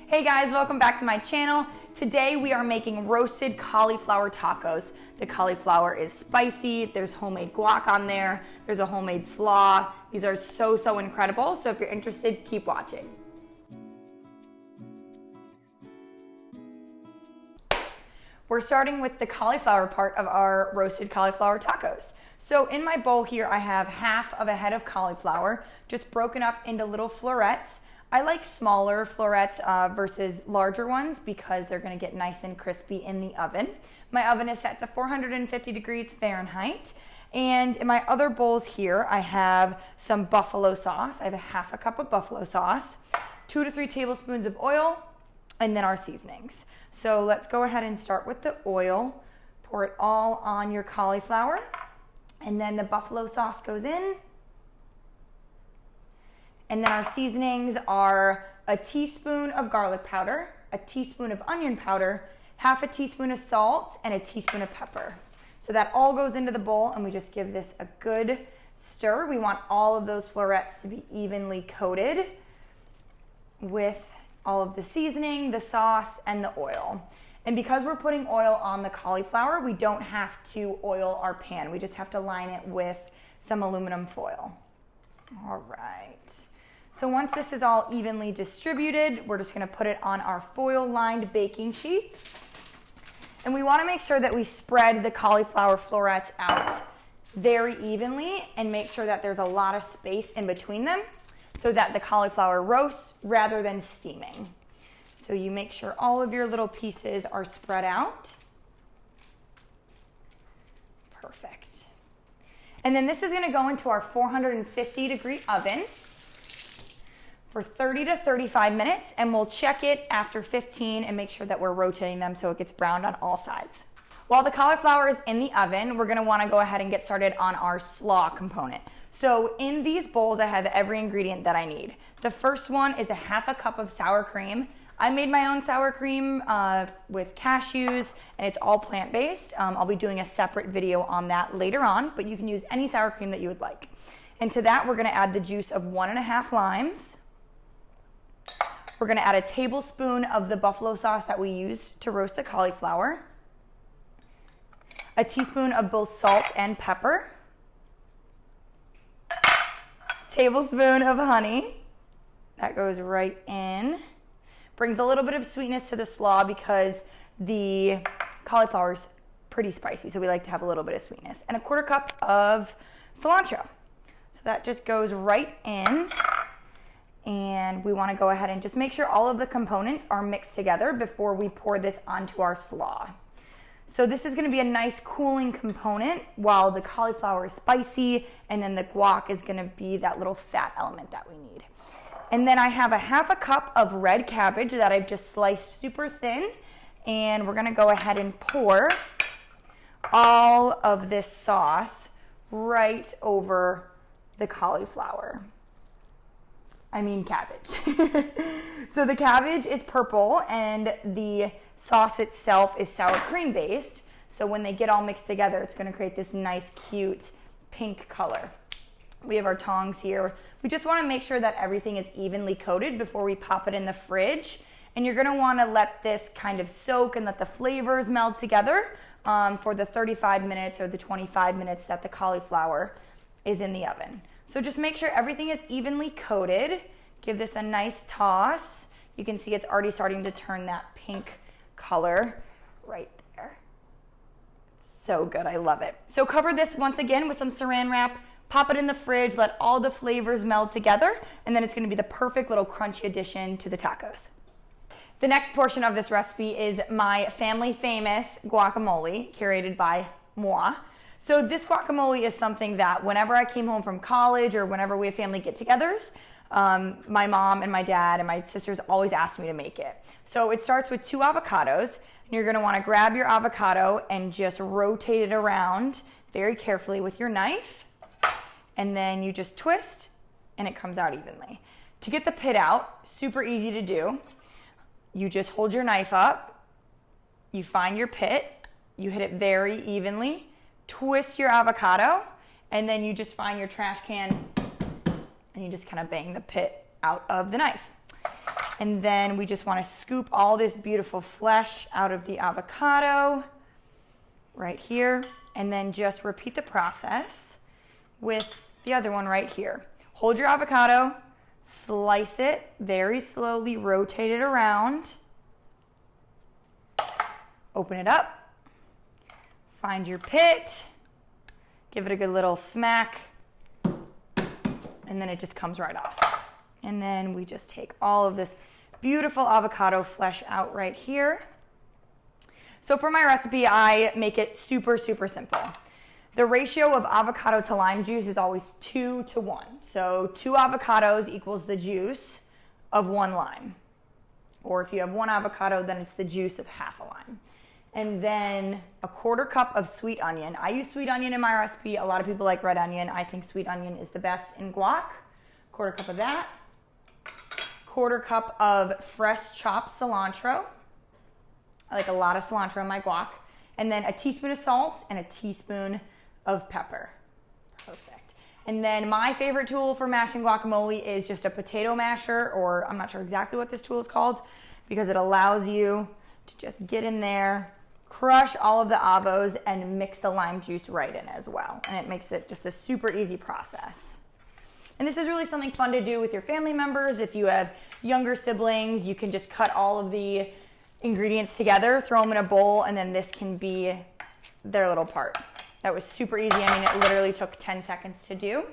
Hey guys, welcome back to my channel. Today we are making roasted cauliflower tacos. The cauliflower is spicy, there's homemade guac on there, there's a homemade slaw. These are so incredible, so if you're interested, keep watching. We're starting with the cauliflower part of our roasted cauliflower tacos. So in my bowl here, I have half of a head of cauliflower, just broken up into little florets. I like smaller florets versus larger ones because they're gonna get nice and crispy in the oven. My oven is set to 450 degrees Fahrenheit. And in my other bowls here, I have some buffalo sauce. I have a half a cup of buffalo sauce, 2 to 3 tablespoons of oil, and then our seasonings. So let's go ahead and start with the oil. Pour it all on your cauliflower, and then the buffalo sauce goes in. And then our seasonings are a teaspoon of garlic powder, a teaspoon of onion powder, half a teaspoon of salt, and a teaspoon of pepper. So that all goes into the bowl, and we just give this a good stir. We want all of those florets to be evenly coated with all of the seasoning, the sauce, and the oil. And because we're putting oil on the cauliflower, we don't have to oil our pan. We just have to line it with some aluminum foil. All right. So once this is all evenly distributed, we're just gonna put it on our foil-lined baking sheet. And we wanna make sure that we spread the cauliflower florets out very evenly and make sure that there's a lot of space in between them so that the cauliflower roasts rather than steaming. So you make sure all of your little pieces are spread out. Perfect. And then this is gonna go into our 450-degree oven for 30 to 35 minutes, and we'll check it after 15 and make sure that we're rotating them so it gets browned on all sides. While the cauliflower is in the oven, we're gonna wanna go ahead and get started on our slaw component. So in these bowls, I have every ingredient that I need. The first one is a half a cup of sour cream. I made my own sour cream with cashews, and it's all plant-based. I'll be doing a separate video on that later on, but you can use any sour cream that you would like. And to that, we're gonna add the juice of 1.5 limes. We're gonna add a tablespoon of the buffalo sauce that we used to roast the cauliflower, a teaspoon of both salt and pepper, tablespoon of honey. That goes right in. Brings a little bit of sweetness to the slaw because the cauliflower is pretty spicy, so we like to have a little bit of sweetness. And a 1/4 cup of cilantro. So that just goes right in. And we want to go ahead and just make sure all of the components are mixed together before we pour this onto our slaw. So this is going to be a nice cooling component while the cauliflower is spicy, and then the guac is going to be that little fat element that we need. And then I have a half a cup of red cabbage that I've just sliced super thin, and we're going to go ahead and pour all of this sauce right over the cauliflower. I mean cabbage. So the cabbage is purple and the sauce itself is sour cream based. So when they get all mixed together, it's gonna create this nice, cute pink color. We have our tongs here. We just wanna make sure that everything is evenly coated before we pop it in the fridge. And you're gonna wanna let this kind of soak and let the flavors meld together for the 35 minutes or the 25 minutes that the cauliflower is in the oven. So just make sure everything is evenly coated. Give this a nice toss. You can see it's already starting to turn that pink color right there. So good, I love it. So cover this once again with some saran wrap, pop it in the fridge, let all the flavors meld together, and then it's gonna be the perfect little crunchy addition to the tacos. The next portion of this recipe is my family famous guacamole, curated by moi. So this guacamole is something that whenever I came home from college or whenever we have family get-togethers, my mom and my dad and my sisters always asked me to make it. So it starts with 2 avocados, and you're gonna wanna grab your avocado and just rotate it around very carefully with your knife, and then you just twist and it comes out evenly. To get the pit out, super easy to do. You just hold your knife up, you find your pit, you hit it very evenly, twist your avocado, and then you just find your trash can and you just kind of bang the pit out of the knife. And then we just want to scoop all this beautiful flesh out of the avocado right here. And then just repeat the process with the other one right here. Hold your avocado, slice it very slowly, rotate it around, open it up, find your pit, give it a good little smack, and then it just comes right off. And then we just take all of this beautiful avocado flesh out right here. So for my recipe, I make it super, super simple. The ratio of avocado to lime juice is always 2 to 1. So 2 avocados equals the juice of 1 lime. Or if you have 1 avocado, then it's the juice of half a lime. And then a 1/4 cup of sweet onion. I use sweet onion in my recipe. A lot of people like red onion. I think sweet onion is the best in guac. 1/4 cup of that. 1/4 cup of fresh chopped cilantro. I like a lot of cilantro in my guac. And then a teaspoon of salt and a teaspoon of pepper. Perfect. And then my favorite tool for mashing guacamole is just a potato masher, or I'm not sure exactly what this tool is called, because it allows you to just get in there, crush all of the avos, and mix the lime juice right in as well. And it makes it just a super easy process. And this is really something fun to do with your family members. If you have younger siblings, you can just cut all of the ingredients together, throw them in a bowl, and then this can be their little part. That was super easy. I mean, it literally took 10 seconds to do.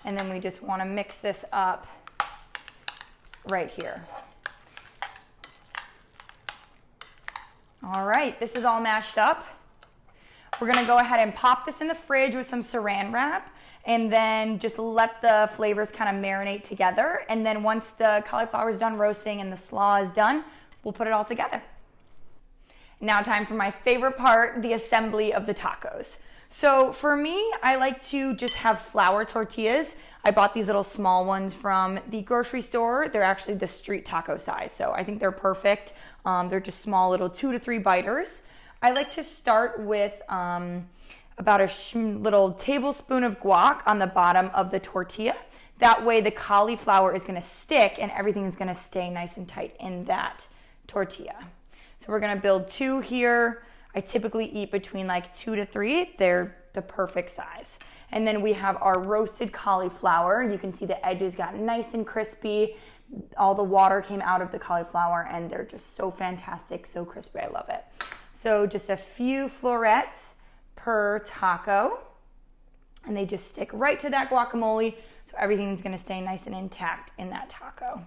And then we just want to mix this up right here. All right, this is all mashed up. We're gonna go ahead and pop this in the fridge with some saran wrap, and then just let the flavors kind of marinate together. And then once the cauliflower is done roasting and the slaw is done, we'll put it all together. Now time for my favorite part, the assembly of the tacos. So for me, I like to just have flour tortillas. I bought these little small ones from the grocery store. They're actually the street taco size, so I think they're perfect. They're just small little 2 to 3 biters. I like to start with about a little tablespoon of guac on the bottom of the tortilla. That way the cauliflower is gonna stick and everything is gonna stay nice and tight in that tortilla. So we're gonna build 2 here. I typically eat between like 2 to 3. They're the perfect size. And then we have our roasted cauliflower. You can see the edges got nice and crispy. All the water came out of the cauliflower and they're just so fantastic, so crispy. I love it. So just a few florets per taco, and they just stick right to that guacamole, so everything's gonna stay nice and intact in that taco.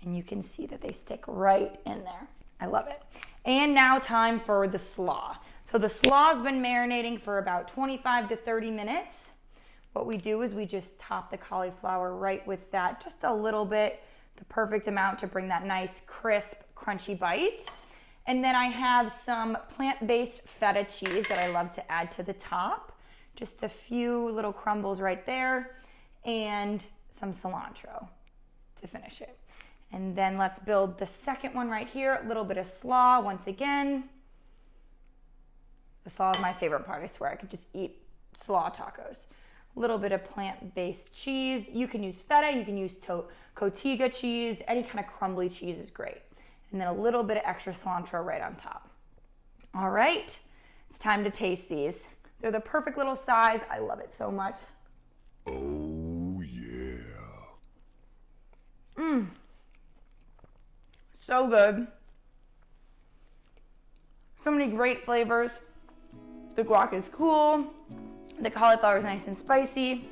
And you can see that they stick right in there. I love it. And now time for the slaw. So the slaw's been marinating for about 25 to 30 minutes. What we do is we just top the cauliflower right with that, just a little bit, the perfect amount to bring that nice, crisp, crunchy bite. And then I have some plant-based feta cheese that I love to add to the top. Just a few little crumbles right there, and some cilantro to finish it. And then let's build the second one right here. A little bit of slaw once again. The slaw is my favorite part. I swear I could just eat slaw tacos. A little bit of plant-based cheese. You can use feta, you can use Cotija cheese. Any kind of crumbly cheese is great. And then a little bit of extra cilantro right on top. All right, it's time to taste these. They're the perfect little size. I love it so much. Oh, yeah. So good. So many great flavors. The guac is cool. The cauliflower is nice and spicy.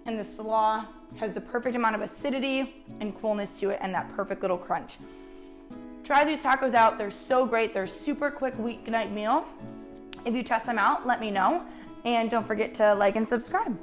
And the slaw has the perfect amount of acidity and coolness to it and that perfect little crunch. Try these tacos out. They're so great. They're super quick weeknight meal. If you test them out, let me know. And don't forget to like and subscribe.